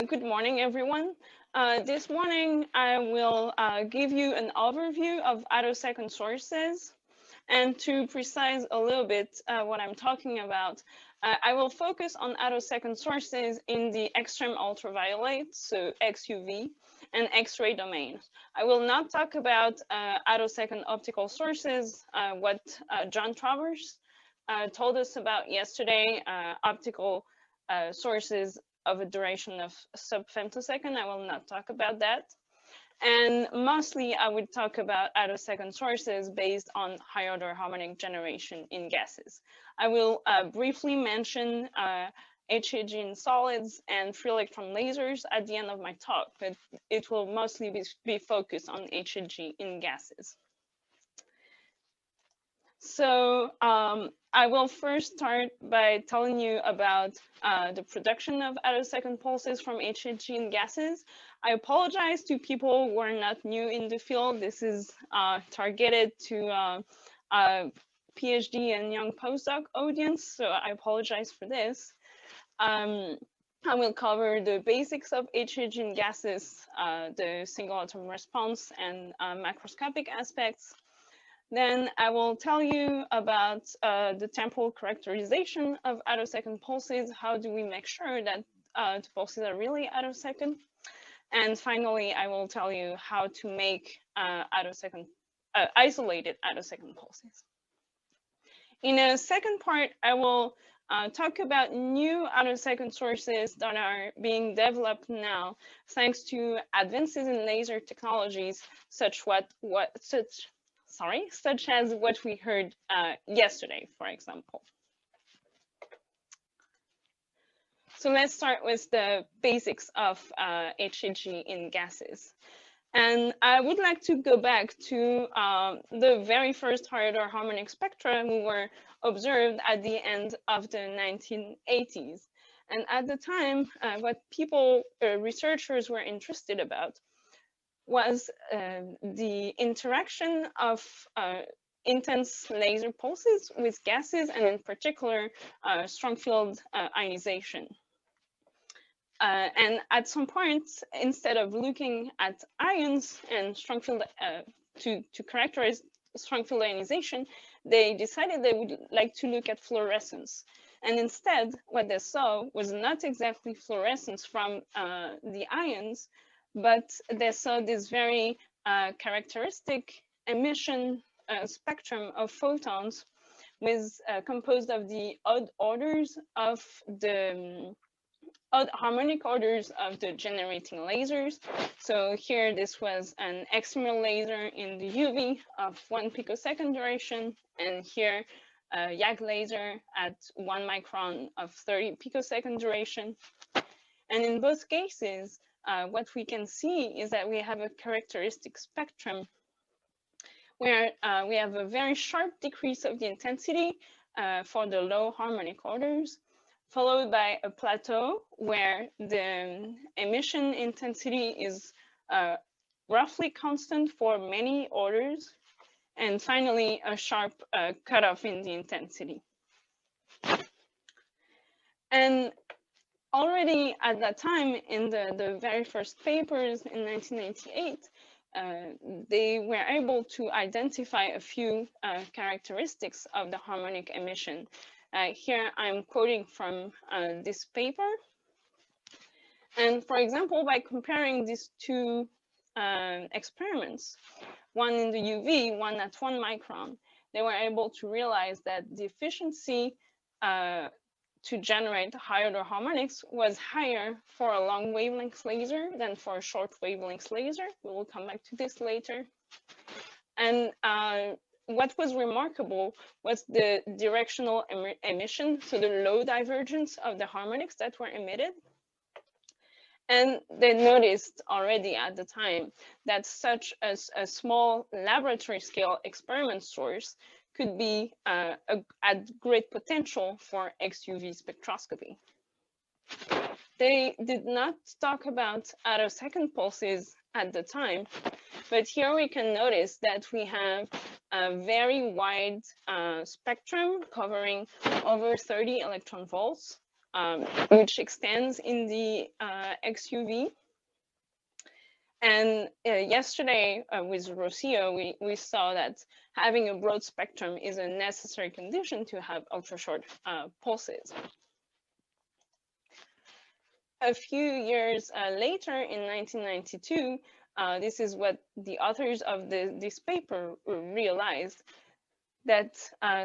Good morning, everyone. This morning, I will give you an overview of Attosecond Sources. And to precise a little bit what I'm talking about, I will focus on Attosecond Sources in the extreme ultraviolet, so XUV, and X-ray domains. I will not talk about Attosecond optical sources, what John Travers told us about yesterday, optical sources of a duration of sub-femtosecond. I will not talk about that. And mostly, I would talk about Attosecond sources based on higher order harmonic generation in gases. I will briefly mention HAG in solids and free electron lasers at the end of my talk, but it will mostly be focused on HAG in gases. So I will first start by telling you about the production of attosecond pulses from HAG in gases. I apologize to people who are not new in the field. This is targeted to PhD and young postdoc audience, so I apologize for this. I will cover the basics of HAG in gases, the single atom response, and macroscopic aspects. Then I will tell you about the temporal characterization of attosecond pulses. How do we make sure that the pulses are really attosecond? And finally, I will tell you how to make isolated attosecond pulses. In a second part, I will talk about new attosecond sources that are being developed now, thanks to advances in laser technologies, such as what we heard yesterday, for example. So let's start with the basics of HAG in gases. And I would like to go back to the very first higher-order harmonic spectra who were observed at the end of the 1980s. And at the time, what researchers were interested about was the interaction of intense laser pulses with gases, and in particular, strong field ionization. And at some point, instead of looking at ions and strong field to characterize strong field ionization, they decided they would like to look at fluorescence. And instead, what they saw was not exactly fluorescence from the ions, but they saw this very characteristic emission spectrum of photons with composed of the odd harmonic orders of the generating lasers. So here, this was an excimer laser in the UV of 1 picosecond duration, and here a YAG laser at 1 micron of 30 picosecond duration. And in both cases, what we can see is that we have a characteristic spectrum where we have a very sharp decrease of the intensity for the low harmonic orders, followed by a plateau where the emission intensity is roughly constant for many orders, and finally a sharp cutoff in the intensity. And already at that time, in the very first papers in 1998, they were able to identify a few characteristics of the harmonic emission. Here I'm quoting from this paper. And for example, by comparing these two experiments, one in the UV, one at 1 micron, they were able to realize that the efficiency to generate higher order harmonics was higher for a long wavelength laser than for a short wavelength laser. We will come back to this later. And what was remarkable was the directional emission, so the low divergence of the harmonics that were emitted. And they noticed already at the time that such as a small laboratory scale experiment source could be at great potential for XUV spectroscopy. They did not talk about attosecond pulses at the time, but here we can notice that we have a very wide spectrum covering over 30 electron volts which extends in the XUV. And yesterday with Rocio, we saw that having a broad spectrum is a necessary condition to have ultra-short pulses. A few years later, in 1992, this is what the authors of this paper realized, that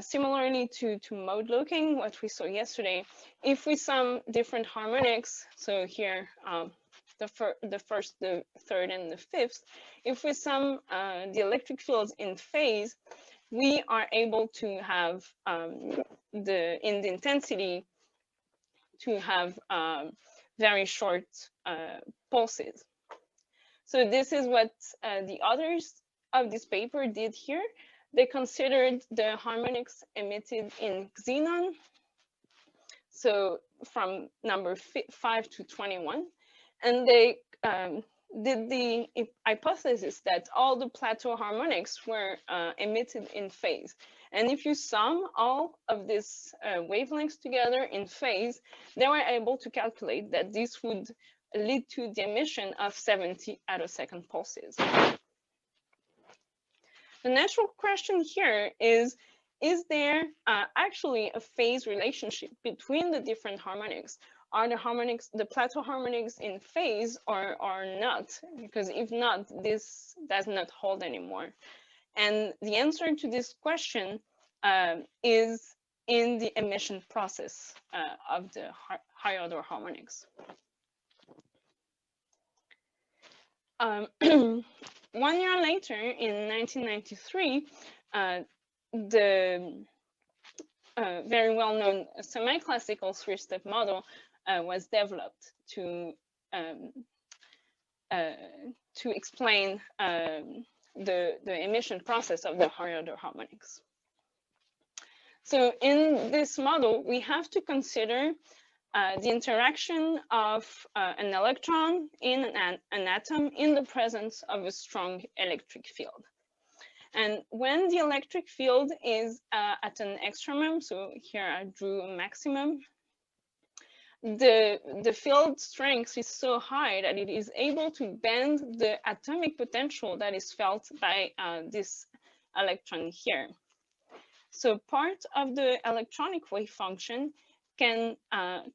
similarly to mode looking, what we saw yesterday, if we sum different harmonics, so here the first, the third, and the fifth, if we sum the electric fields in phase, we are able to have in the intensity to have very short pulses. So this is what the authors of this paper did here. They considered the harmonics emitted in xenon, so from number 5 to 21, and they did the hypothesis that all the plateau harmonics were emitted in phase. And if you sum all of these wavelengths together in phase, they were able to calculate that this would lead to the emission of 70 attosecond pulses. The natural question here is there actually a phase relationship between the different harmonics? Are the harmonics, the plateau harmonics, in phase or not? Because if not, this does not hold anymore. And the answer to this question is in the emission process of the higher order harmonics. 1 year later, in 1993, the very well-known semi-classical three-step model was developed to explain the emission process of the higher order harmonics. So in this model, we have to consider the interaction of an electron in an atom in the presence of a strong electric field. And when the electric field is at an extremum, so here I drew a maximum, the field strength is so high that it is able to bend the atomic potential that is felt by this electron here. So part of the electronic wave function can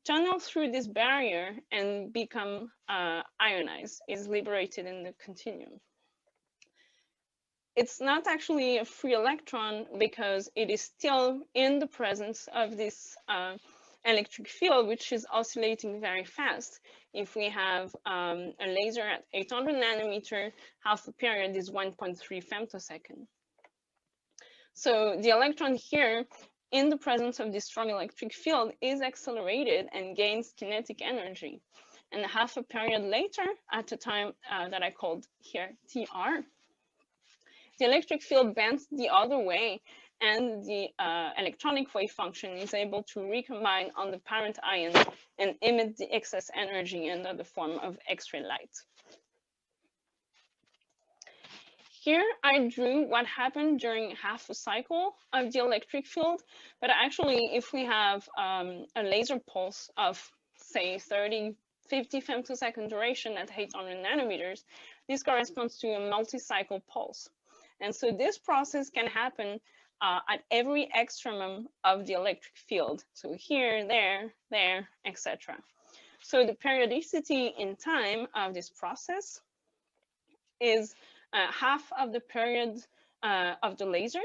tunnel through this barrier and become ionized, is liberated in the continuum. It's not actually a free electron because it is still in the presence of this electric field, which is oscillating very fast. If we have a laser at 800 nanometer, half a period is 1.3 femtosecond. So the electron here, in the presence of this strong electric field, is accelerated and gains kinetic energy. And half a period later, at a time that I called here TR, the electric field bends the other way, and the electronic wave function is able to recombine on the parent ion and emit the excess energy under the form of X-ray light. Here I drew what happened during half a cycle of the electric field, but actually if we have a laser pulse of, say, 30, 50 femtosecond duration at 800 nanometers, this corresponds to a multi-cycle pulse. And so this process can happen at every extremum of the electric field. So here, there, etc. So the periodicity in time of this process is half of the period of the laser,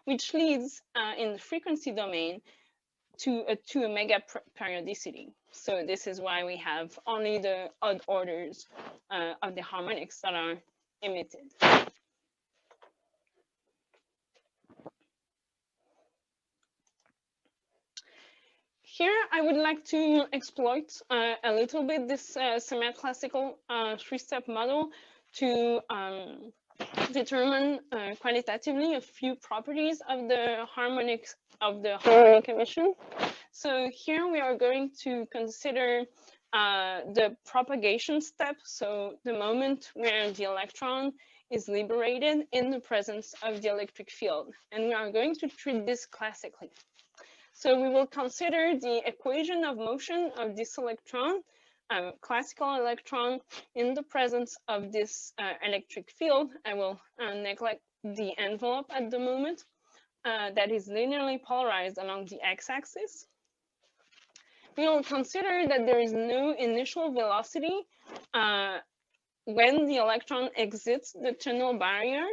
which leads in the frequency domain to a 2 omega periodicity. So this is why we have only the odd orders of the harmonics that are emitted. Here, I would like to exploit a little bit this semi-classical three-step model to determine qualitatively a few properties of the harmonics of the harmonic emission. So here we are going to consider the propagation step, so the moment where the electron is liberated in the presence of the electric field. And we are going to treat this classically. So we will consider the equation of motion of this electron, classical electron, in the presence of this electric field. I will neglect the envelope at the moment, that is linearly polarized along the x-axis. We will consider that there is no initial velocity when the electron exits the tunnel barrier.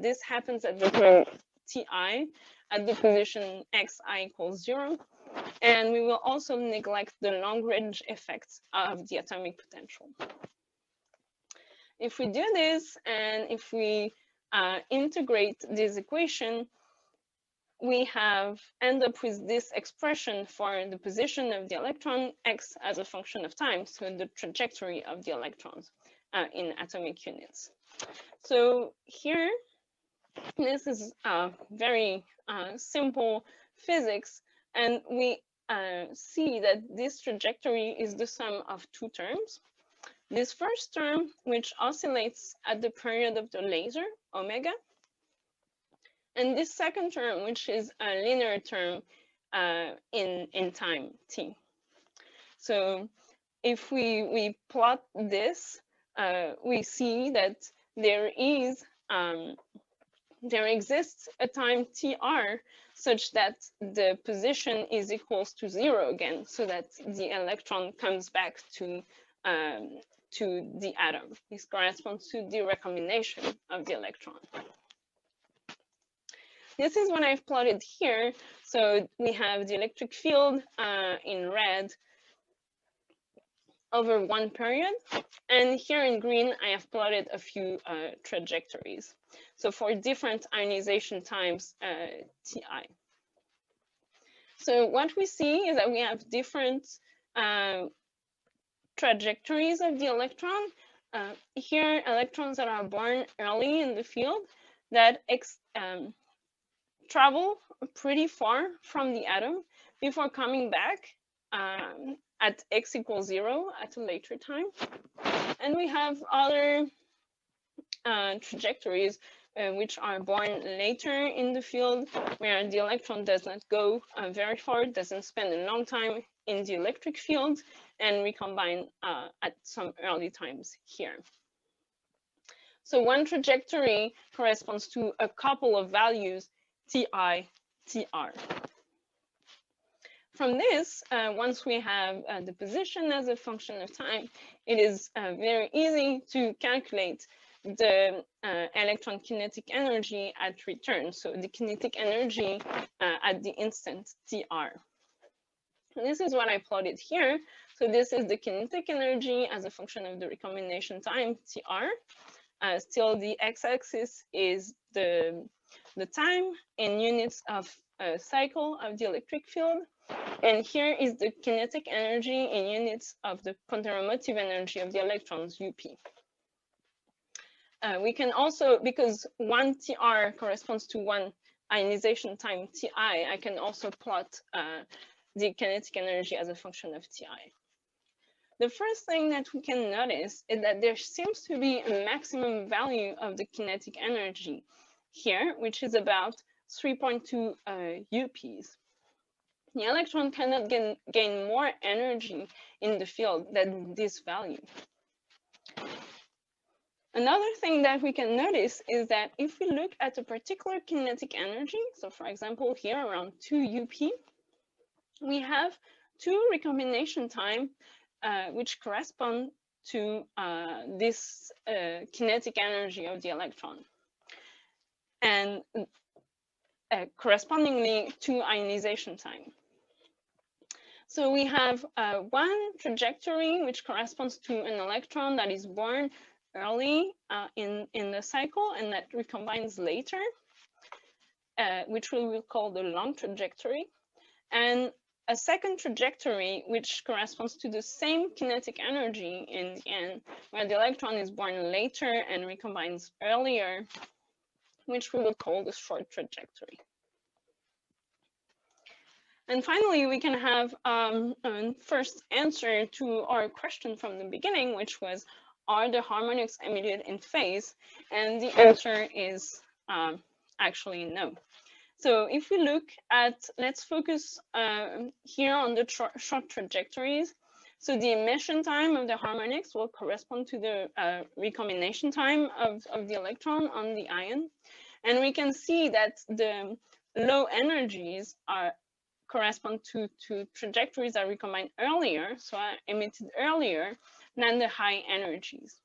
This happens at the point Ti at the position xi equals 0. And we will also neglect the long-range effects of the atomic potential. If we do this, and if we integrate this equation, we end up with this expression for the position of the electron, x as a function of time, so the trajectory of the electrons in atomic units. So here, this is very simple physics, and we see that this trajectory is the sum of two terms. This first term, which oscillates at the period of the laser, omega, and this second term, which is a linear term in time, t. So if we plot this, we see that there exists a time tr such that the position is equals to 0 again, so that the electron comes back to the atom. This corresponds to the recombination of the electron. This is what I've plotted here. So we have the electric field in red over one period. And here in green, I have plotted a few trajectories. So for different ionization times, Ti. So what we see is that we have different trajectories of the electron. Here, electrons that are born early in the field that travel pretty far from the atom before coming back at x equals 0 at a later time. And we have other trajectories which are born later in the field, where the electron does not go very far, doesn't spend a long time in the electric field, and recombine at some early times here. So one trajectory corresponds to a couple of values, Ti, Tr. From this, once we have the position as a function of time, it is very easy to calculate the electron kinetic energy at return, so the kinetic energy at the instant Tr. And this is what I plotted here. So this is the kinetic energy as a function of the recombination time, Tr. Still, the x-axis is the time in units of a cycle of the electric field. And here is the kinetic energy in units of the quantum-motive energy of the electrons, UP. We can also, because one Tr corresponds to one ionization time Ti, I can also plot the kinetic energy as a function of Ti. The first thing that we can notice is that there seems to be a maximum value of the kinetic energy here, which is about 3.2 UPs. The electron cannot gain more energy in the field than this value. Another thing that we can notice is that if we look at a particular kinetic energy, so for example here around 2 UP, we have two recombination time which correspond to this kinetic energy of the electron, and correspondingly to ionization time. So we have one trajectory which corresponds to an electron that is born early in the cycle and that recombines later, which we will call the long trajectory, and a second trajectory which corresponds to the same kinetic energy in the end, where the electron is born later and recombines earlier, which we will call the short trajectory. And finally, we can have a first answer to our question from the beginning, which was, are the harmonics emitted in phase? And the answer is actually no. So if we look at, let's focus here on the short trajectories. So the emission time of the harmonics will correspond to the recombination time of the electron on the ion. And we can see that the low energies correspond to trajectories that recombine earlier, so are emitted earlier than the high energies.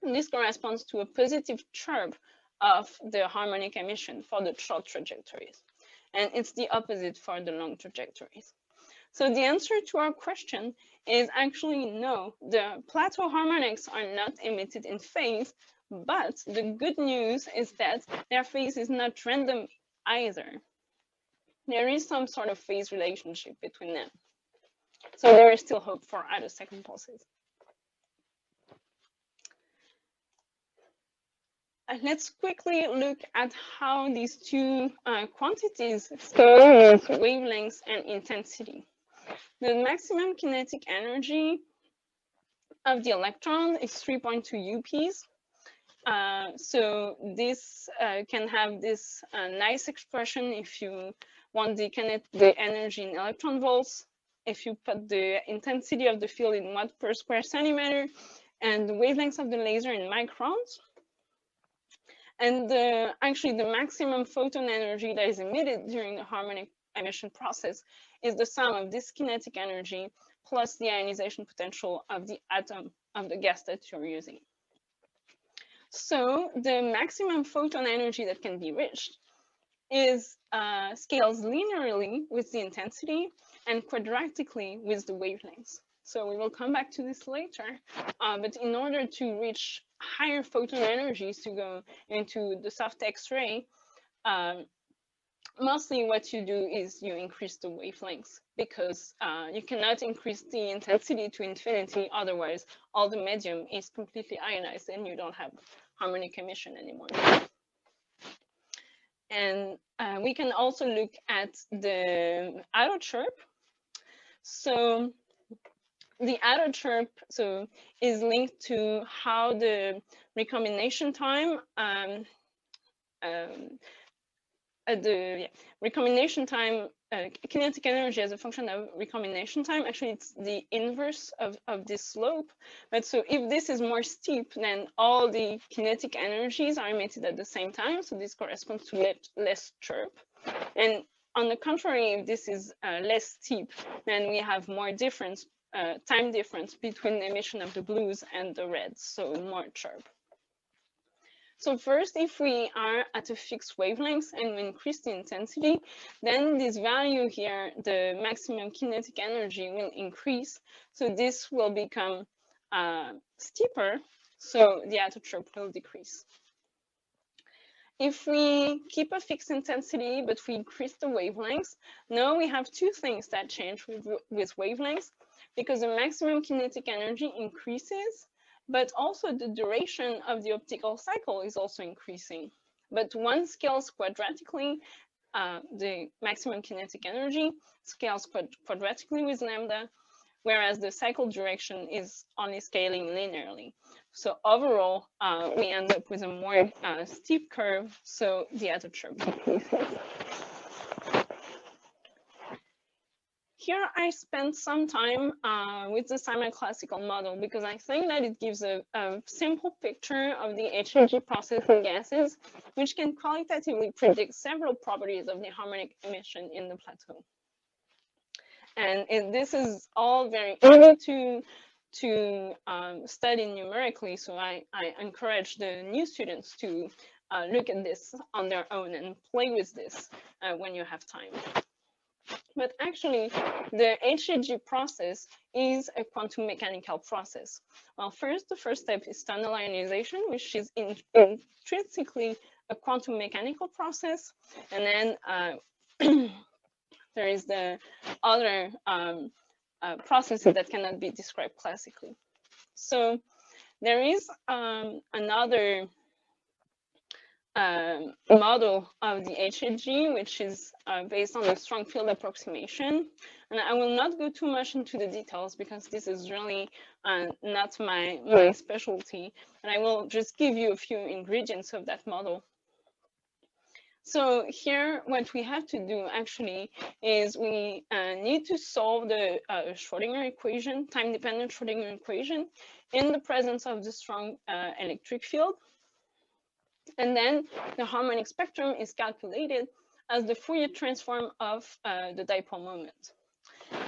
And this corresponds to a positive chirp of the harmonic emission for the short trajectories. And it's the opposite for the long trajectories. So the answer to our question is actually no. The plateau harmonics are not emitted in phase, but the good news is that their phase is not random either. There is some sort of phase relationship between them. So there is still hope for attosecond pulses. Let's quickly look at how these two quantities scale with wavelengths and intensity. The maximum kinetic energy of the electron is 3.2 UPs. So this can have this nice expression if you want the energy in electron volts, if you put the intensity of the field in watt per square centimeter, and the wavelengths of the laser in microns. And actually, the maximum photon energy that is emitted during the harmonic emission process is the sum of this kinetic energy plus the ionization potential of the atom of the gas that you're using. So the maximum photon energy that can be reached is scales linearly with the intensity and quadratically with the wavelengths. So we will come back to this later, but in order to reach higher photon energies to go into the soft X-ray, mostly what you do is you increase the wavelengths because you cannot increase the intensity to infinity, otherwise all the medium is completely ionized and you don't have harmonic emission anymore. And we can also look at the Attochep. So the Attochep is linked to how the recombination time recombination time, kinetic energy as a function of recombination time, actually it's the inverse of this slope. But so if this is more steep, then all the kinetic energies are emitted at the same time. So this corresponds to less chirp. And on the contrary, if this is less steep, then we have more difference, time difference between the emission of the blues and the reds, so more chirp. So first, if we are at a fixed wavelength and we increase the intensity, then this value here, the maximum kinetic energy, will increase. So this will become steeper, so the Attochem will decrease. If we keep a fixed intensity, but we increase the wavelengths, now we have two things that change with wavelengths, because the maximum kinetic energy increases, but also the duration of the optical cycle is also increasing. But one scales quadratically, the maximum kinetic energy scales quadratically with lambda, whereas the cycle duration is only scaling linearly. So overall, we end up with a more steep curve, so the Attochem decreases. Here I spent some time with the semi-classical model because I think that it gives a simple picture of the HEG process in gases, which can qualitatively predict several properties of the harmonic emission in the plateau. And this is all very easy to study numerically, so I encourage the new students to look at this on their own and play with this when you have time. But actually, the HEG process is a quantum mechanical process. Well, the first step is tunnel ionization, which is intrinsically a quantum mechanical process. And then there is the other processes that cannot be described classically. So there is another model of the HEG, which is based on a strong field approximation. And I will not go too much into the details because this is really not my specialty. And I will just give you a few ingredients of that model. So here, what we have to do actually is we need to solve the Schrodinger equation, time-dependent Schrodinger equation, in the presence of the strong electric field. And then the harmonic spectrum is calculated as the Fourier transform of the dipole moment.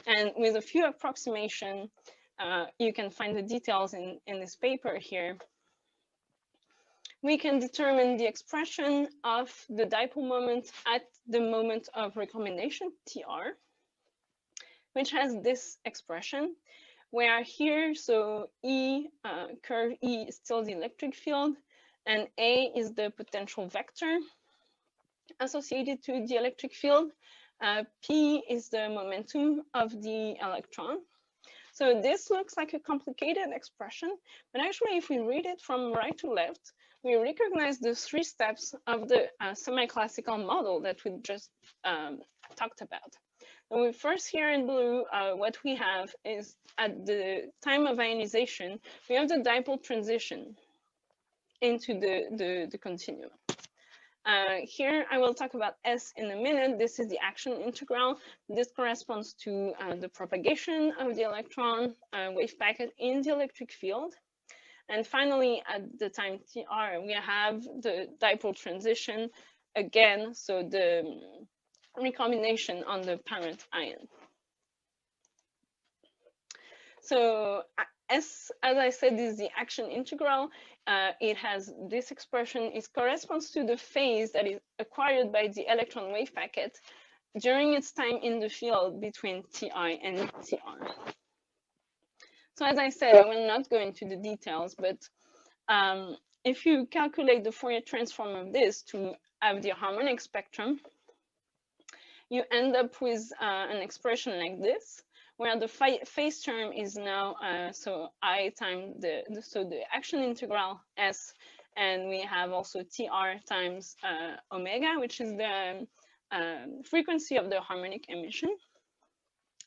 And with a few approximations, you can find the details in this paper here. We can determine the expression of the dipole moment at the moment of recombination, TR, which has this expression, where here, so curve E is still the electric field, and A is the potential vector associated to the electric field. P is the momentum of the electron. So this looks like a complicated expression, but actually if we read it from right to left, we recognize the 3 steps of the semi-classical model that we just talked about. And we first here in blue, what we have is at the time of ionization, we have the dipole transition into the continuum. Here I will talk about S in a minute. This is the action integral. This corresponds to the propagation of the electron wave packet in the electric field. And finally, at the time TR, we have the dipole transition again, so the recombination on the parent ion. So S, as I said, is the action integral. It has this expression. It corresponds to the phase that is acquired by the electron wave packet during its time in the field between Ti and Tr. So as I said, I will not go into the details, but if you calculate the Fourier transform of this to have the harmonic spectrum, you end up with an expression like this, where the phase term is now so I times the action integral S, and we have also TR times omega, which is the frequency of the harmonic emission.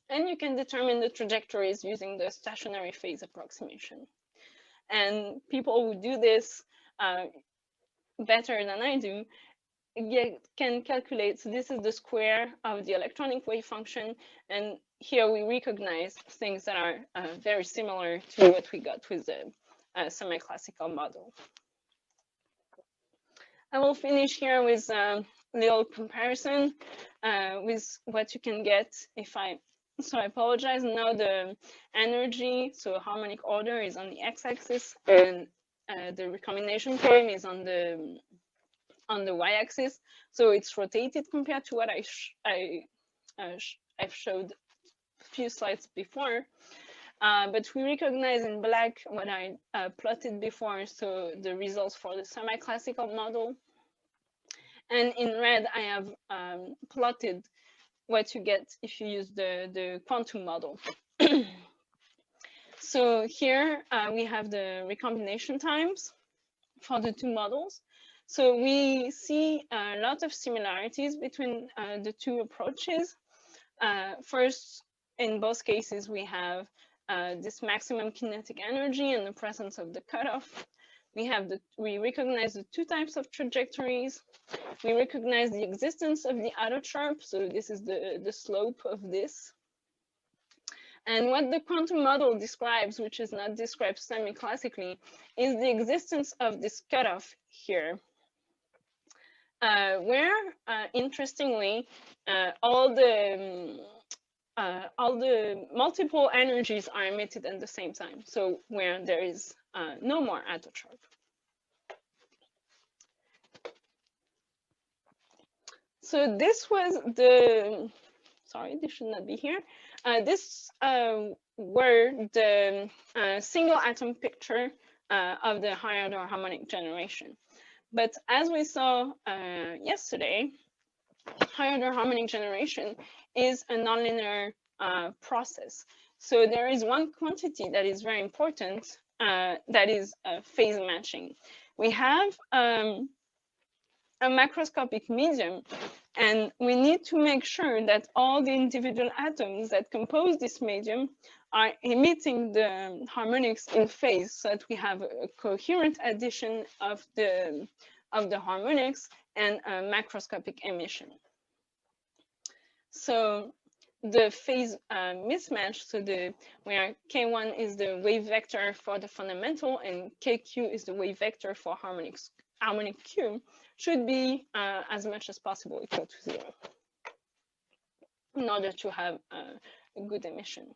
And you can determine the trajectories using the stationary phase approximation. And people who do this better than I do can calculate. So this is the square of the electronic wave function, and here we recognize things that are very similar to what we got with the semi-classical model. I will finish here with a little comparison with what you can get if I. So I apologize. Now the energy, so harmonic order, is on the x-axis, and the recombination time is on the y-axis, so it's rotated compared to what I've showed a few slides before. But we recognize in black what I plotted before, so the results for the semi-classical model. And in red, I have plotted what you get if you use the quantum model. So here we have the recombination times for the two models. So we see a lot of similarities between the two approaches. First, in both cases, we have this maximum kinetic energy in the presence of the cutoff. We recognize the 2 types of trajectories. We recognize the existence of the Attochem, so this is the slope of this. And what the quantum model describes, which is not described semi-classically, is the existence of this cutoff here, where, interestingly, all the multiple energies are emitted at the same time. So where there is no more Attochem. So this was the, sorry, this should not be here. This were the single atom picture of the higher order harmonic generation. But as we saw yesterday, higher order harmonic generation is a nonlinear process. So there is one quantity that is very important, that is phase matching. We have a macroscopic medium, and we need to make sure that all the individual atoms that compose this medium are emitting the harmonics in phase, so that we have a coherent addition of the of the harmonics and macroscopic emission. So the phase mismatch, so where K1 is the wave vector for the fundamental and KQ is the wave vector for harmonic Q, should be as much as possible equal to 0 in order to have a good emission.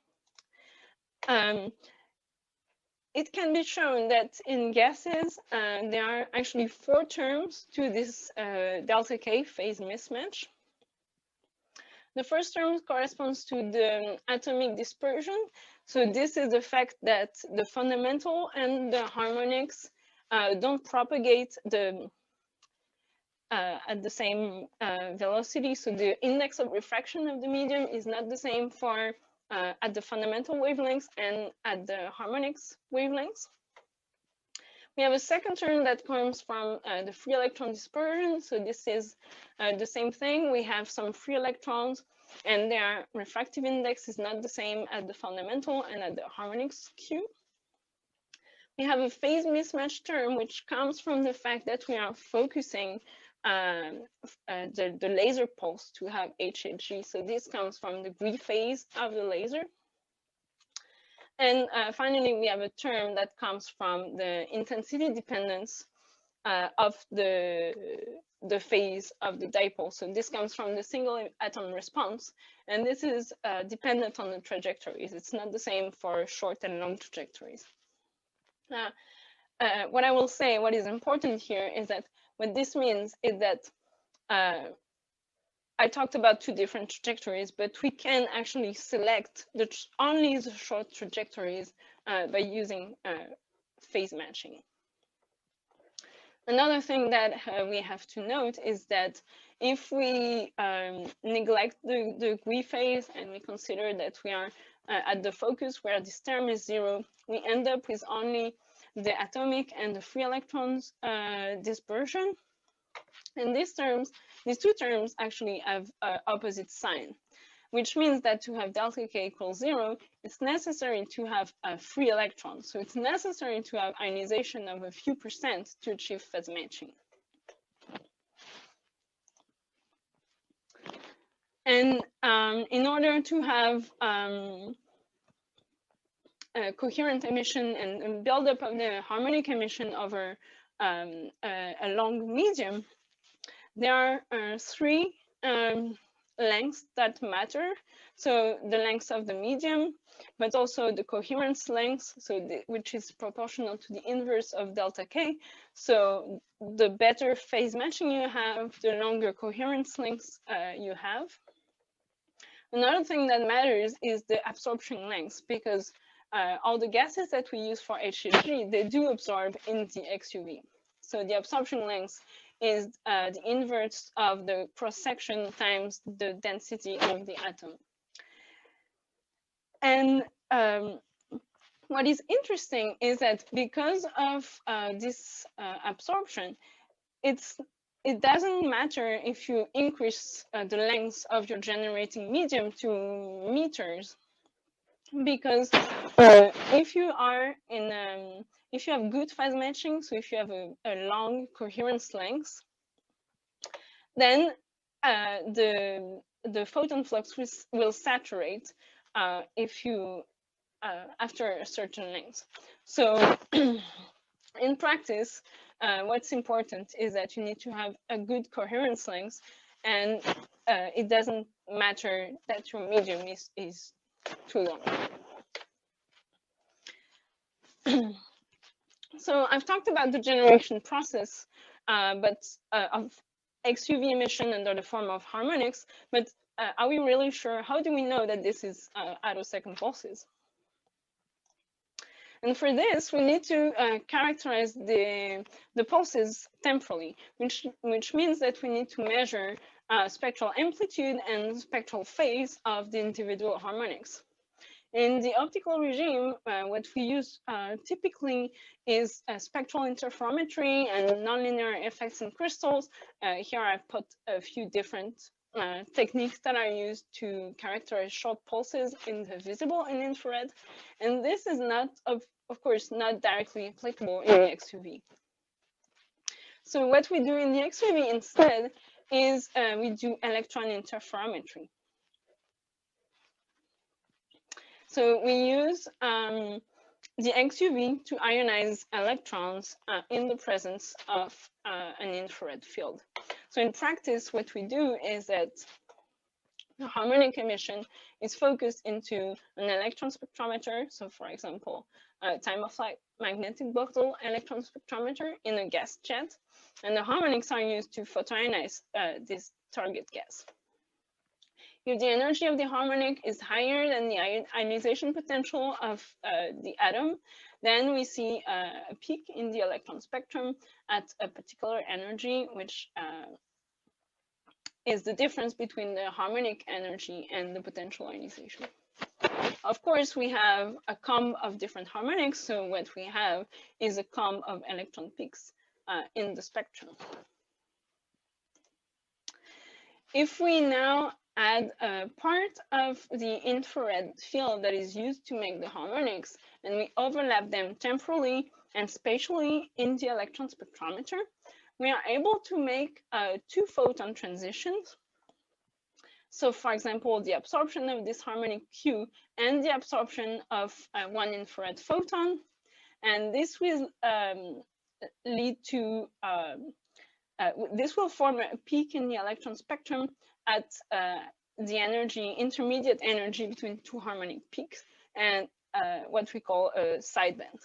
It can be shown that in gases, there are actually 4 terms to this delta K phase mismatch. The first term corresponds to the atomic dispersion. So this is the fact that the fundamental and the harmonics don't propagate at the same velocity. So the index of refraction of the medium is not the same for at the fundamental wavelengths and at the harmonics wavelengths. We have a second term that comes from the free electron dispersion. So this is the same thing. We have some free electrons and their refractive index is not the same at the fundamental and at the harmonics Q. We have a phase mismatch term, which comes from the fact that we are focusing the laser pulse to have HHG. So this comes from the Green phase of the laser. And finally, we have a term that comes from the intensity dependence of the phase of the dipole. So this comes from the single atom response. And this is dependent on the trajectories. It's not the same for short and long trajectories. What I will say, what is important here is that what this means is that I talked about 2 different trajectories, but we can actually select only the short trajectories by using phase matching. Another thing that we have to note is that if we neglect the Green phase and we consider that we are at the focus where this term is 0, we end up with only the atomic and the free electrons dispersion. And these 2 terms actually have opposite sign, which means that to have delta K equals 0, it's necessary to have a free electron. So it's necessary to have ionization of a few percent to achieve phase matching. And in order to have a coherent emission and buildup of the harmonic emission over a long medium, there are 3 lengths that matter. So the length of the medium, but also the coherence length, so which is proportional to the inverse of delta K. So the better phase matching you have, the longer coherence lengths you have. Another thing that matters is the absorption length, because all the gases that we use for HCG, they do absorb in the XUV. So the absorption length is the inverse of the cross-section times the density of the atom. And what is interesting is that because of this absorption, it doesn't matter if you increase the length of your generating medium to meters, because if you are in if you have good phase matching, so if you have a long coherence length, then the photon flux will saturate if you after a certain length. So in practice, what's important is that you need to have a good coherence length, and it doesn't matter that your medium is too long. So I've talked about the generation process, but of XUV emission under the form of harmonics, but are we really sure? How do we know that this is attosecond pulses? And for this, we need to characterize the pulses temporally, which means that we need to measure spectral amplitude and spectral phase of the individual harmonics. In the optical regime, what we use typically is spectral interferometry and nonlinear effects in crystals. Here I've put a few different techniques that are used to characterize short pulses in the visible and infrared. And this is not, of course, not directly applicable in the XUV. So what we do in the XUV instead is we do electron interferometry. So we use the XUV to ionize electrons in the presence of an infrared field. So in practice, what we do is that the harmonic emission is focused into an electron spectrometer. So for example, a time-of-flight magnetic bottle electron spectrometer in a gas jet. And the harmonics are used to photoionize this target gas. If the energy of the harmonic is higher than the ionization potential of the atom, then we see a peak in the electron spectrum at a particular energy, which is the difference between the harmonic energy and the potential ionization. Of course, we have a comb of different harmonics, so what we have is a comb of electron peaks in the spectrum. If we now add a part of the infrared field that is used to make the harmonics, and we overlap them temporally and spatially in the electron spectrometer, we are able to make two-photon transitions. So for example, the absorption of this harmonic Q and the absorption of one infrared photon. And this will lead to, this will form a peak in the electron spectrum at the energy, intermediate energy between two harmonic peaks, and what we call a sideband.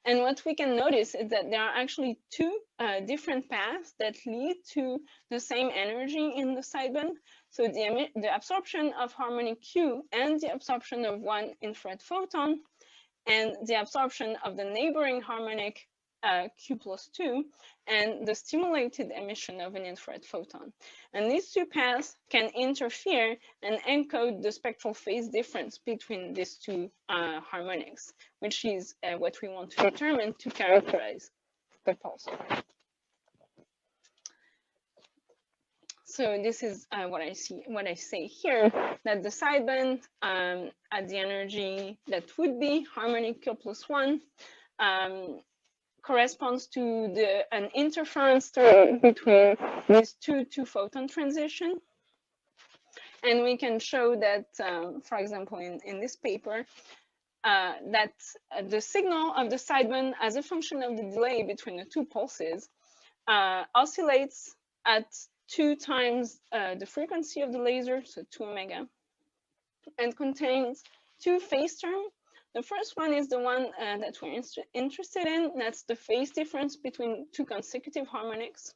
And what we can notice is that there are actually two different paths that lead to the same energy in the sideband. So the absorption of harmonic Q and the absorption of one infrared photon, and the absorption of the neighboring harmonic Q+2, and the stimulated emission of an infrared photon. And these two paths can interfere and encode the spectral phase difference between these two harmonics, which is what we want to determine to characterize the pulse. So this is what I say here, that the sideband at the energy that would be harmonic Q+1 corresponds to an interference term between these two-photon transition. And we can show that, for example, in this paper, that the signal of the sideband as a function of the delay between the two pulses oscillates at 2 times the frequency of the laser, so 2 omega, and contains 2 phase terms. The first one is the one that we're interested in. That's the phase difference between 2 consecutive harmonics.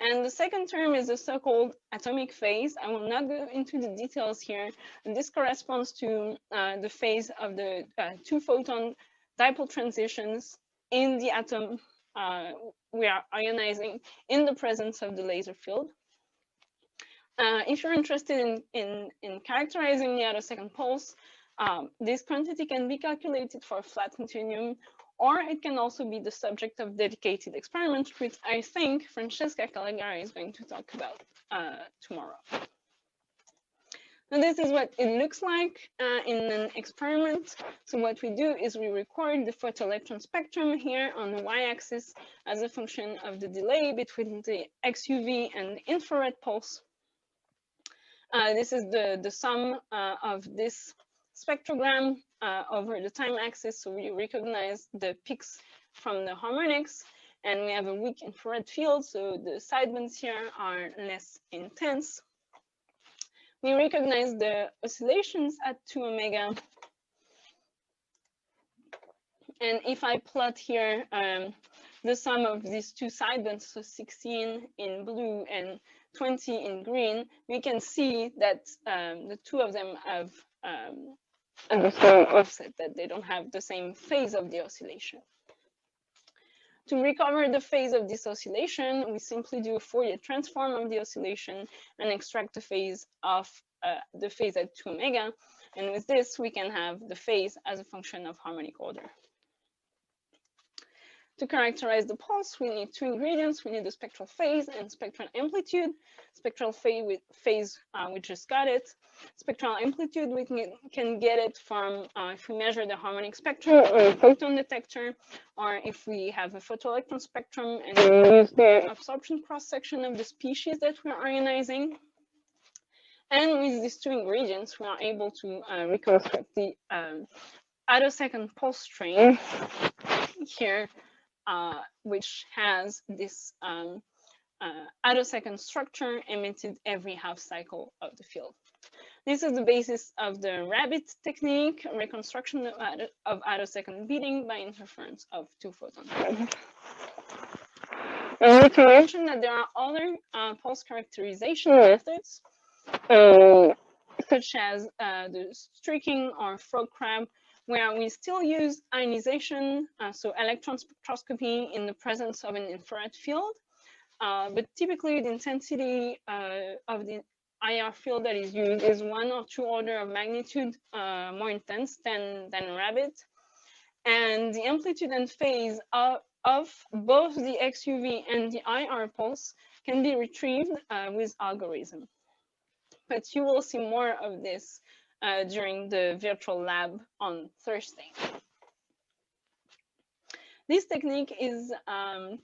And the second term is the so-called atomic phase. I will not go into the details here. And this corresponds to the phase of the two-photon dipole transitions in the atom we are ionizing in the presence of the laser field. If you're interested in characterizing the attosecond pulse, this quantity can be calculated for a flat continuum, or it can also be the subject of dedicated experiments, which I think Francesca Caligari is going to talk about tomorrow. Now, this is what it looks like in an experiment. So what we do is we record the photoelectron spectrum here on the y-axis as a function of the delay between the XUV and the infrared pulse. This is the sum of this spectrogram over the time axis. So we recognize the peaks from the harmonics, and we have a weak infrared field. So the sidebands here are less intense. We recognize the oscillations at 2 omega. And if I plot here the sum of these two sidebands, so 16 in blue and 20 in green, we can see that the two of them have the same offset, that they don't have the same phase of the oscillation. To recover the phase of this oscillation, we simply do a Fourier transform of the oscillation and extract the phase of the phase at 2 omega. And with this, we can have the phase as a function of harmonic order. To characterize the pulse, we need 2 ingredients. We need the spectral phase and spectral amplitude. Spectral phase, we just got it. Spectral amplitude, we can get it from if we measure the harmonic spectrum or a photon detector, or if we have a photoelectron spectrum and we use the absorption cross-section of the species that we're ionizing. And with these two ingredients, we are able to reconstruct the attosecond pulse train here, which has this attosecond structure emitted every half cycle of the field. This is the basis of the rabbit technique, reconstruction of attosecond beating by interference of two-photon. And we can mention that there are other pulse characterization methods, such as the streaking or frog crab, where we still use ionization, so electron spectroscopy in the presence of an infrared field. But typically the intensity of the IR field that is used is 1 or 2 order of magnitude more intense than rabbit. And the amplitude and phase of both the XUV and the IR pulse can be retrieved with algorithm. But you will see more of this during the virtual lab on Thursday. This technique is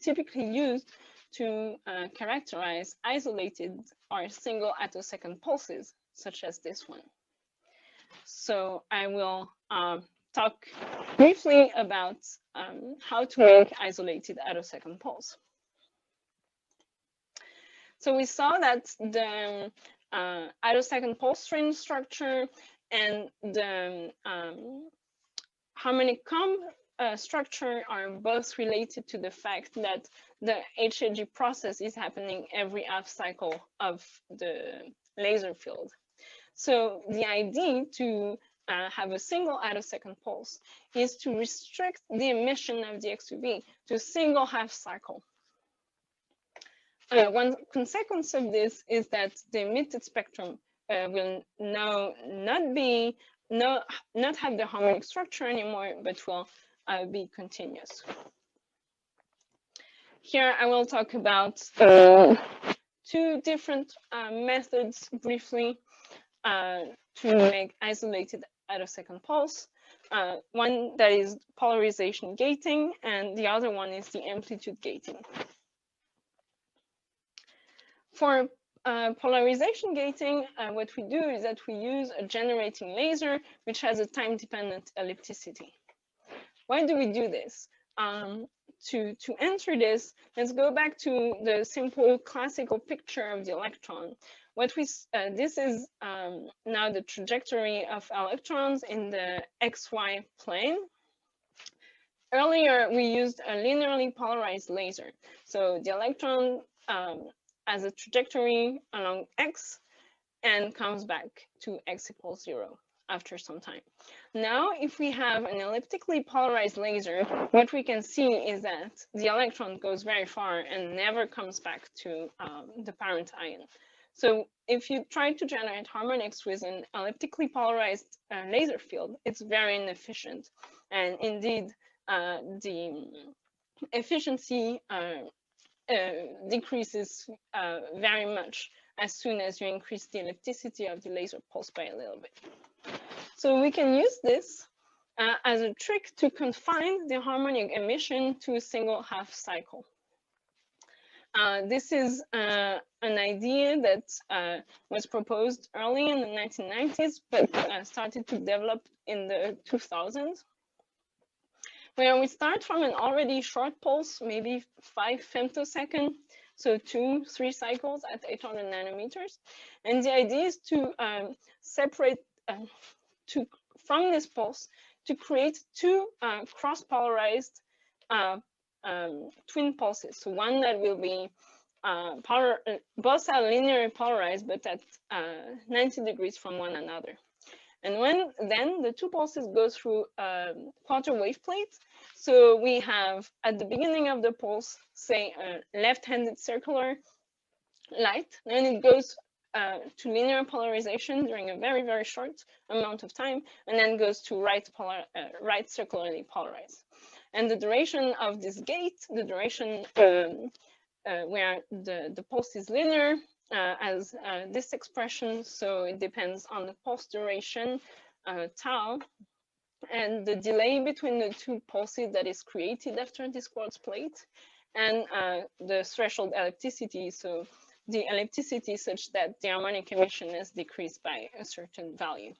typically used to characterize isolated or single attosecond pulses, such as this one. So I will talk briefly about how to make isolated attosecond pulse. So we saw that the attosecond pulse train structure and the harmonic comb structure are both related to the fact that the HAG process is happening every half cycle of the laser field. So the idea to have a single attosecond pulse is to restrict the emission of the XUV to a single half cycle. One consequence of this is that the emitted spectrum will not have the harmonic structure anymore, but will be continuous. Here I will talk about 2 different methods briefly to make isolated attosecond pulse. One that is polarization gating, and the other one is the amplitude gating. For polarization gating, what we do is that we use a generating laser which has a time-dependent ellipticity. Why do we do this? To enter this, let's go back to the simple classical picture of the electron. This is now the trajectory of electrons in the XY plane. Earlier, we used a linearly polarized laser. So the electron as a trajectory along x and comes back to x equals 0 after some time. Now, if we have an elliptically polarized laser, what we can see is that the electron goes very far and never comes back to the parent ion. So if you try to generate harmonics with an elliptically polarized laser field, it's very inefficient. And indeed, the efficiency decreases very much as soon as you increase the ellipticity of the laser pulse by a little bit. So we can use this as a trick to confine the harmonic emission to a single half cycle. This is an idea that was proposed early in the 1990s, but started to develop in the 2000s. Where we start from an already short pulse, maybe 5 femtoseconds, so 2-3 cycles at 800 nanometers. And the idea is to separate from this pulse to create 2 cross-polarized twin pulses. So one that will be both are linearly polarized, but at 90 degrees from one another. And then the 2 pulses go through a quarter wave plate. So we have at the beginning of the pulse, say a left-handed circular light, then it goes to linear polarization during a very, very short amount of time, and then goes to right circularly polarized. And the duration of this gate, the duration where the pulse is linear, as this expression. So it depends on the pulse duration, tau, and the delay between the two pulses that is created after this quartz plate, and the threshold ellipticity, so the ellipticity such that the harmonic emission is decreased by a certain value.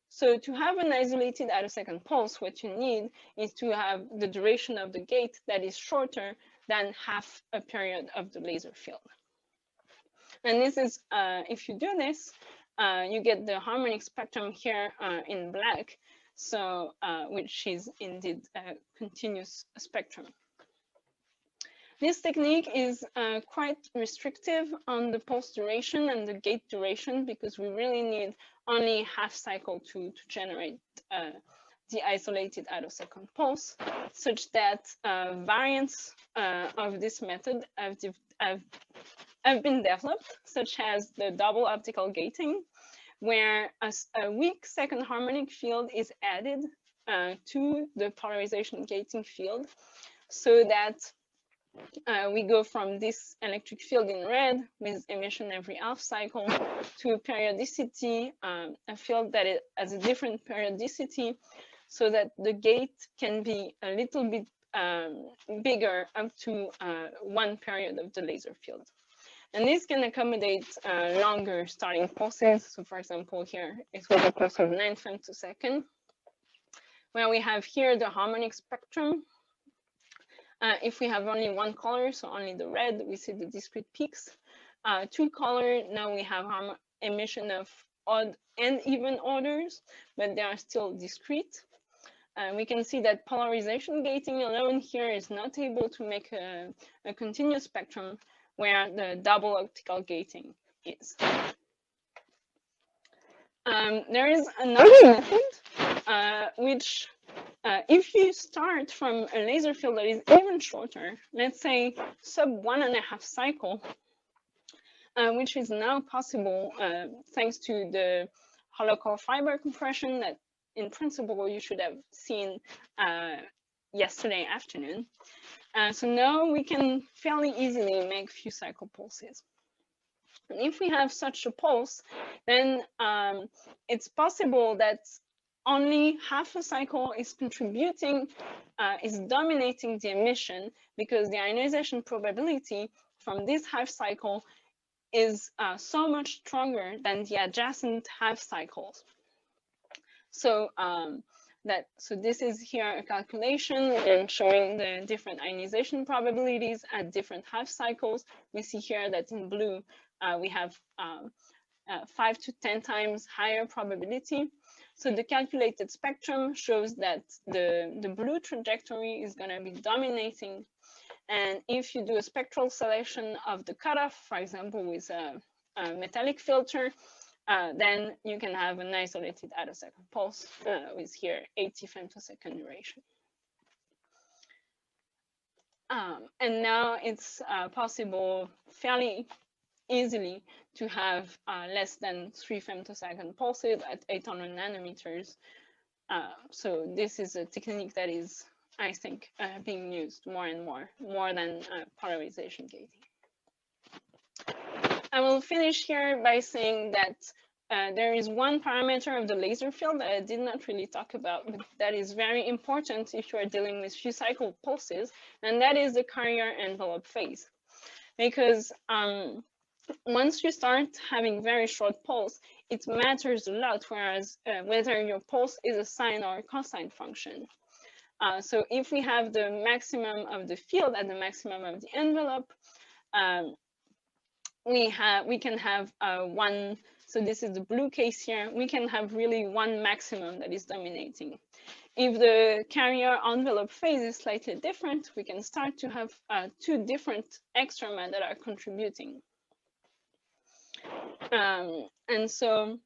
So to have an isolated attosecond pulse, what you need is to have the duration of the gate that is shorter than half a period of the laser field. And this is, if you do this, you get the harmonic spectrum here in black, so which is indeed a continuous spectrum. This technique is quite restrictive on the pulse duration and the gate duration, because we really need only half cycle to generate the isolated attosecond pulse, such that variants of this method have been developed, such as the double optical gating, where a weak second harmonic field is added to the polarization gating field, so that we go from this electric field in red with emission every half cycle to periodicity, a field that has a different periodicity, so that the gate can be a little bit bigger, up to 1 period of the laser field. And this can accommodate longer starting pulses. So for example, here it's with a pulse of 9 femtosecond, where we have here the harmonic spectrum. If we have only one color, so only the red, we see the discrete peaks. Two color, now we have emission of odd and even orders, but they are still discrete. We can see that polarization gating alone here is not able to make a continuous spectrum, where the double optical gating is. There is another method, which if you start from a laser field that is even shorter, let's say sub 1.5 cycle, which is now possible thanks to the hollow core fiber compression that in principle you should have seen yesterday afternoon. So now we can fairly easily make few cycle pulses. And if we have such a pulse, then it's possible that only half a cycle is contributing, is dominating the emission, because the ionization probability from this half cycle is so much stronger than the adjacent half cycles. So so this is here a calculation and showing the different ionization probabilities at different half cycles. We see here that in blue we have 5 to 10 times higher probability. So the calculated spectrum shows that the blue trajectory is going to be dominating. And if you do a spectral selection of the cutoff, for example, with a metallic filter, then you can have an isolated attosecond pulse with here 80 femtosecond duration. And now it's possible fairly easily to have less than 3 femtosecond pulses at 800 nanometers. So this is a technique that is, I think, being used more and more than polarization gating. I will finish here by saying that there is one parameter of the laser field that I did not really talk about, but that is very important if you are dealing with few cycle pulses, and that is the carrier envelope phase. Because once you start having very short pulse, it matters a lot, whereas whether your pulse is a sine or a cosine function. So if we have the maximum of the field at the maximum of the envelope, we can have one. So this is the blue case here. We can have really one maximum that is dominating. If the carrier envelope phase is slightly different, we can start to have two different extrema that are contributing. And so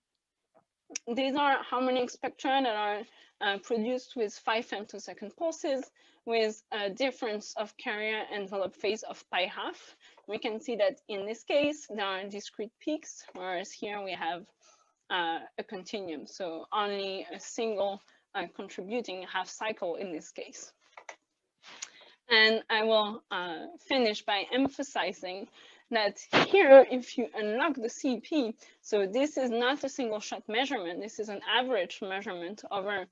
these are harmonic spectra that are produced with 5 femtosecond pulses with a difference of carrier envelope phase of pi half. We can see that in this case, there are discrete peaks, whereas here we have a continuum. So only a single contributing half cycle in this case. And I will finish by emphasizing that here, if you unlock the CP, so this is not a single shot measurement, this is an average measurement over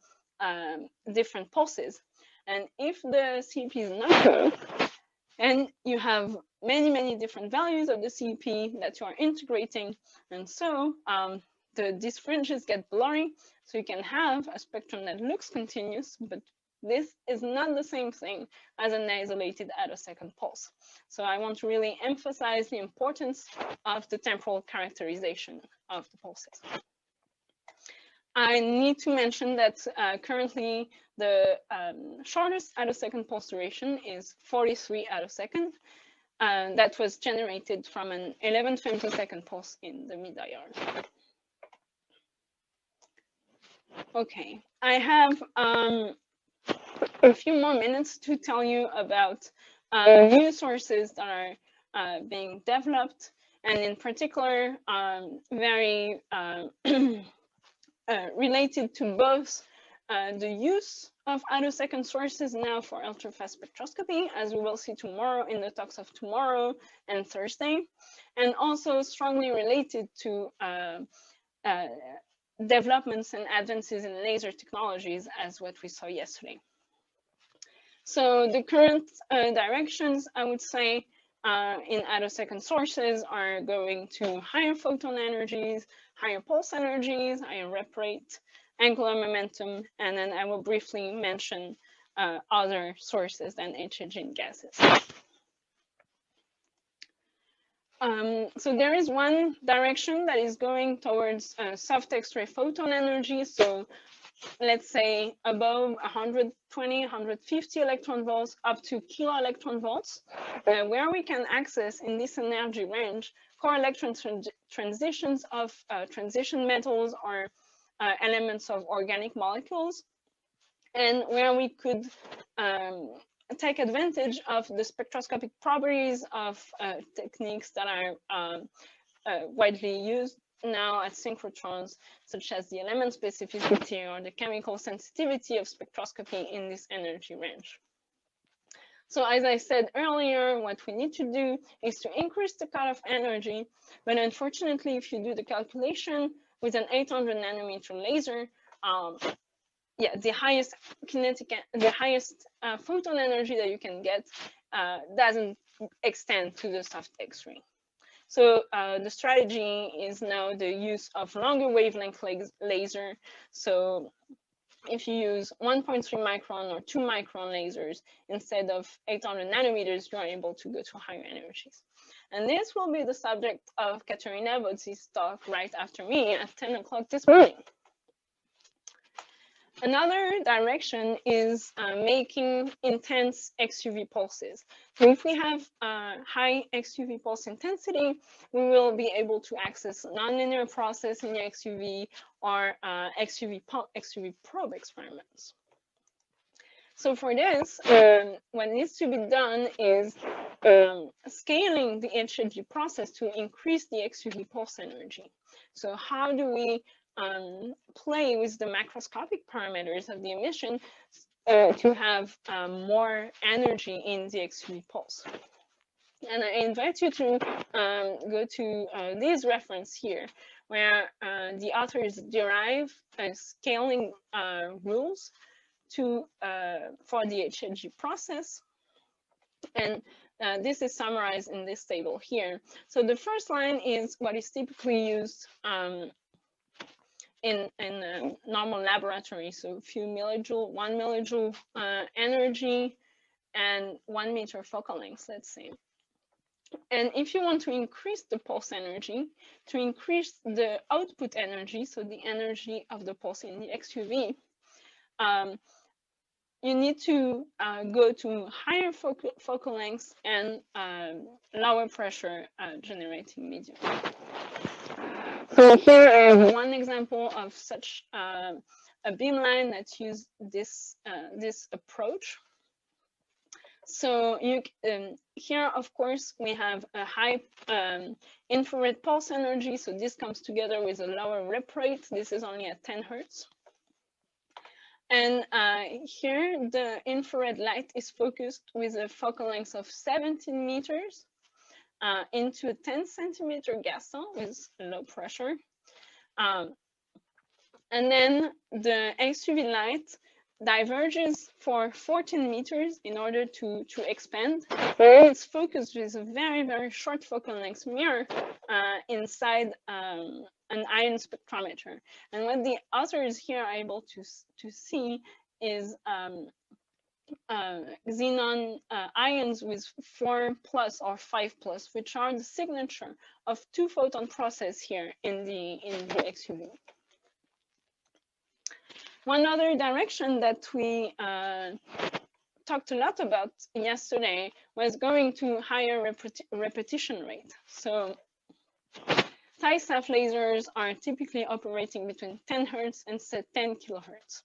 different pulses. And if the CP is not good, and you have many, many different values of the CP that you are integrating, and so these fringes get blurry, so you can have a spectrum that looks continuous, but this is not the same thing as an isolated attosecond pulse. So I want to really emphasize the importance of the temporal characterization of the pulses. I need to mention that currently the shortest attosecond pulse duration is 43 attoseconds. That was generated from an 11 femtosecond pulse in the mid-IR. Okay, I have a few more minutes to tell you about new sources that are being developed, and in particular, very related to both the use of attosecond sources now for ultrafast spectroscopy, as we will see tomorrow in the talks of tomorrow and Thursday, and also strongly related to developments and advances in laser technologies, as what we saw yesterday. So the current directions, I would say, in attosecond sources are going to higher photon energies, higher pulse energies, higher rep rate, angular momentum, and then I will briefly mention other sources than HHN gases. So there is one direction that is going towards soft X-ray photon energy. So let's say above 120, 150 electron volts up to kilo electron volts, where we can access in this energy range core electron transitions of transition metals or elements of organic molecules, and where we could take advantage of the spectroscopic properties of techniques that are widely used now at synchrotrons, such as the element specificity or the chemical sensitivity of spectroscopy in this energy range. So as I said earlier, what we need to do is to increase the cutoff energy, but unfortunately, if you do the calculation with an 800 nanometer laser, the highest kinetic, the highest photon energy that you can get doesn't extend to the soft X-ray. So the strategy is now the use of longer wavelength laser. So if you use 1.3 micron or 2 micron lasers instead of 800 nanometers, you are able to go to higher energies. And this will be the subject of Katerina Bodzi's talk right after me at 10 o'clock this morning. Another direction is making intense XUV pulses. So if we have high XUV pulse intensity, we will be able to access nonlinear process in the XUV or XUV probe experiments. So for this, what needs to be done is scaling the HHG process to increase the XUV pulse energy. So how do we play with the macroscopic parameters of the emission to have more energy in the XUV pulse? And I invite you to go to this reference here, where the authors derive scaling rules for the HHG process. And this is summarized in this table here. So the first line is what is typically used in normal laboratory, so a few millijoule, 1 millijoule energy and 1 meter focal length, let's say. And if you want to increase the pulse energy, to increase the output energy, so the energy of the pulse in the XUV, you need to go to higher focal lengths and lower pressure generating medium. So here is one example of such a beamline that used this approach. So here, of course, we have a high infrared pulse energy. So this comes together with a lower rep rate. This is only at 10 Hertz. And here, the infrared light is focused with a focal length of 17 meters. into a 10 centimeter gas cell with low pressure. And then the XUV light diverges for 14 meters in order to expand. And it's focused with a very, very short focal length mirror inside an ion spectrometer. And what the authors here are able to see is xenon ions with 4+ or 5+, which are the signature of two-photon process here in the XUV. One other direction that we talked a lot about yesterday was going to higher repetition rate. So TISAF lasers are typically operating between 10 Hertz and 10 kilohertz.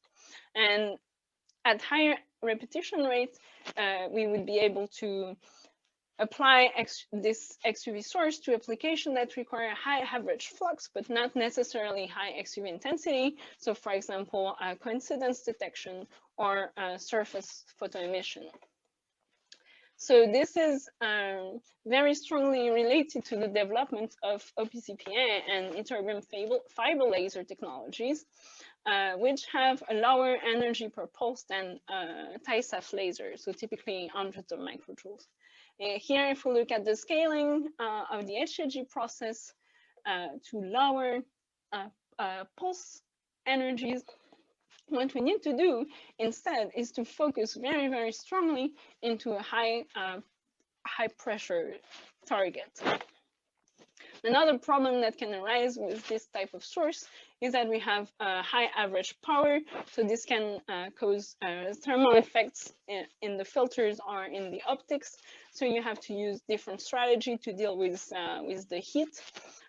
And at higher repetition rate, we would be able to apply this XUV source to applications that require high average flux, but not necessarily high XUV intensity. So for example, coincidence detection or surface photoemission. So this is very strongly related to the development of OPCPA and ytterbium fiber laser technologies, which have a lower energy per pulse than TISAF lasers, so typically hundreds of microjoules. Here, if we look at the scaling of the HAG process to lower pulse energies, what we need to do instead is to focus very, very strongly into a high pressure target. Another problem that can arise with this type of source is that we have high average power, so this can cause thermal effects in the filters or in the optics. So you have to use different strategy to deal with the heat.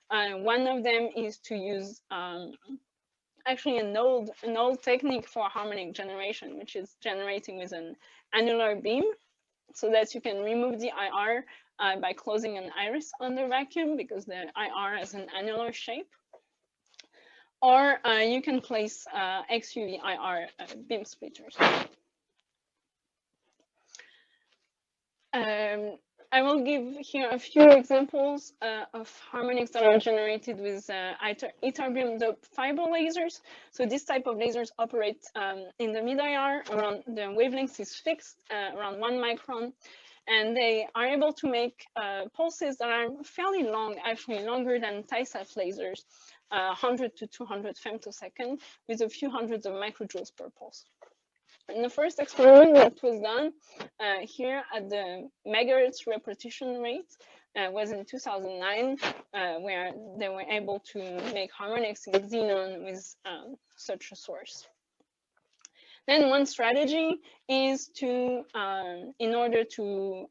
One of them is to use actually an old technique for harmonic generation, which is generating with an annular beam, so that you can remove the IR by closing an iris under vacuum, because the IR has an annular shape. Or you can place XUV IR beam splitters. I will give here a few examples of harmonics that are generated with ytterbium doped fiber lasers. So this type of lasers operate in the mid-IR around the wavelength is fixed around 1 micron, and they are able to make pulses that are fairly long, actually longer than TISAF lasers, 100 to 200 femtosecond, with a few hundreds of microjoules per pulse. And the first experiment that was done here at the megahertz repetition rate was in 2009, where they were able to make harmonics in xenon with such a source. Then one strategy is to, in order to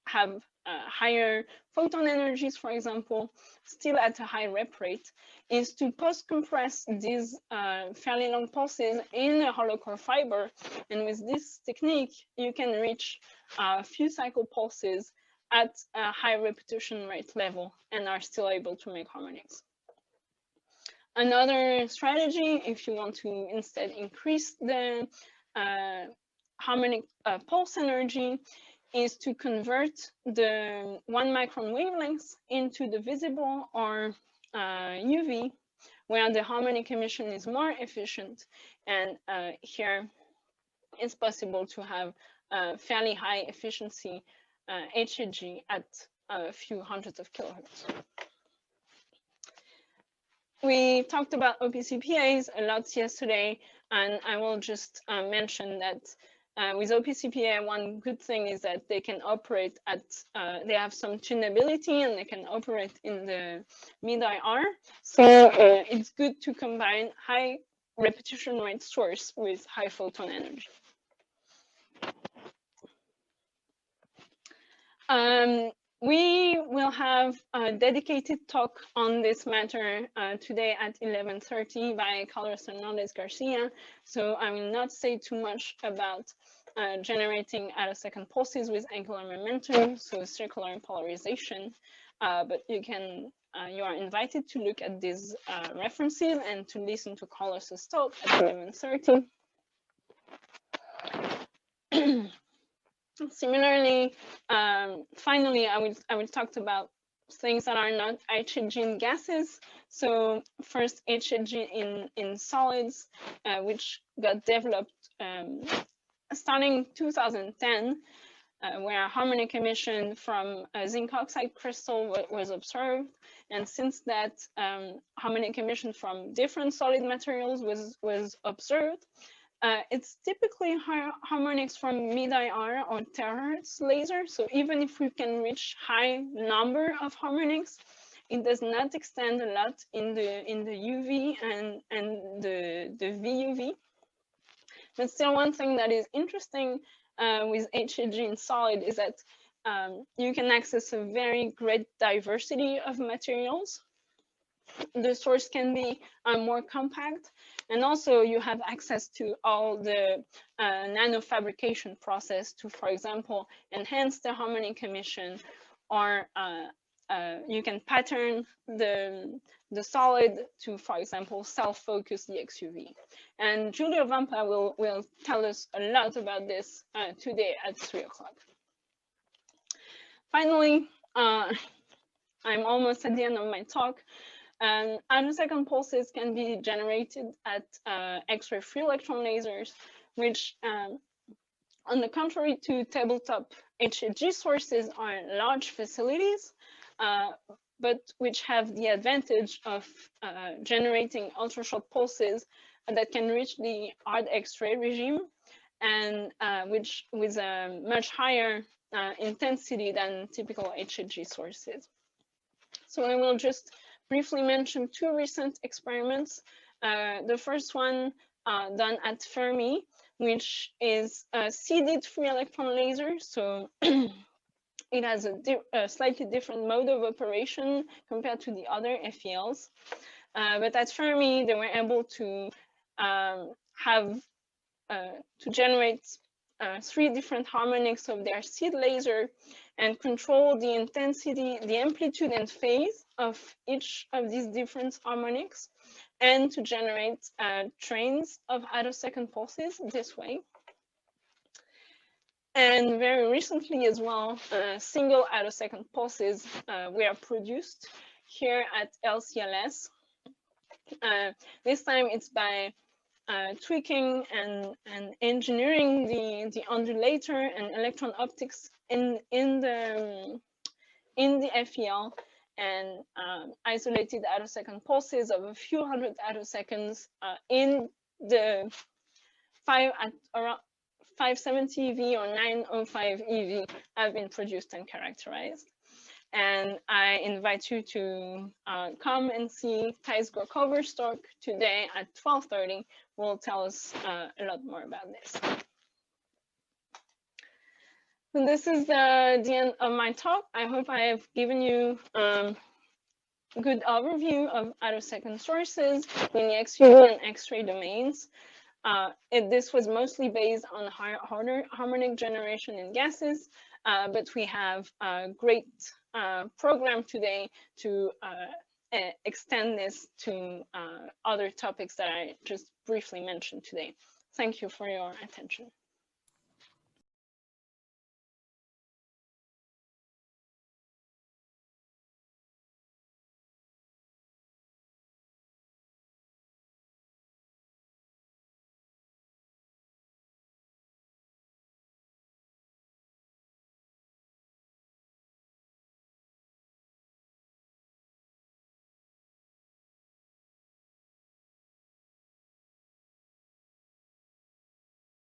have higher photon energies, for example, still at a high rep rate, is to post-compress these fairly long pulses in a hollow core fiber. And with this technique, you can reach a few cycle pulses at a high repetition rate level and are still able to make harmonics. Another strategy, if you want to instead increase the harmonic pulse energy, is to convert the 1 micron wavelengths into the visible or UV, where the harmonic emission is more efficient. And here it's possible to have fairly high efficiency HAG at a few hundreds of kilohertz. We talked about OPCPAs a lot yesterday, and I will just mention that with OPCPA, one good thing is that they can operate at, they have some tunability and they can operate in the mid-IR. So it's good to combine high repetition rate source with high photon energy. We will have a dedicated talk on this matter today at 11:30 by Carlos Hernandez Garcia. So I will not say too much about generating attosecond pulses with angular momentum, so circular polarization. But you are invited to look at these references and to listen to Carlos's talk at 11:30. Similarly, finally, I will talk about things that are not HEG in gases. So first, HEG in solids, which got developed starting 2010, where harmonic emission from a zinc oxide crystal was observed. And since that, harmonic emission from different solid materials was observed. It's typically harmonics from mid-IR or terahertz laser. So even if we can reach high number of harmonics, it does not extend a lot in the UV and the VUV. But still, one thing that is interesting with HEG in solid is that you can access a very great diversity of materials. The source can be more compact, and also you have access to all the nanofabrication process to, for example, enhance the harmonic emission, or you can pattern the solid to, for example, self-focus the XUV. And Giulio Vampa will tell us a lot about this today at 3 o'clock. Finally, I'm almost at the end of my talk. Attosecond pulses can be generated at X-ray free electron lasers, which, on the contrary to tabletop HEG sources, are large facilities, but which have the advantage of generating ultrashort pulses that can reach the hard X-ray regime, and which with a much higher intensity than typical HEG sources. So I will just briefly mention two recent experiments. The first one done at Fermi, which is a seeded free electron laser. So it has a slightly different mode of operation compared to the other FELs. But at Fermi, they were able to to generate 3 different harmonics of their seed laser and control the intensity, the amplitude and phase of each of these different harmonics, and to generate trains of attosecond pulses this way. And very recently as well, single attosecond pulses were produced here at LCLS. This time it's by tweaking and engineering the undulator and electron optics in the FEL, and isolated attosecond pulses of a few hundred attoseconds in the around 570 eV or 905 eV have been produced and characterized. And I invite you to come and see Thijs Gorkoverstock today at 12:30. Will tell us a lot more about this. So this is the end of my talk. I hope I have given you a good overview of attosecond sources in the XUV and X-ray domains. This was mostly based on harder harmonic generation in gases, but we have a great program today to extend this to other topics that I just briefly mentioned today. Thank you for your attention.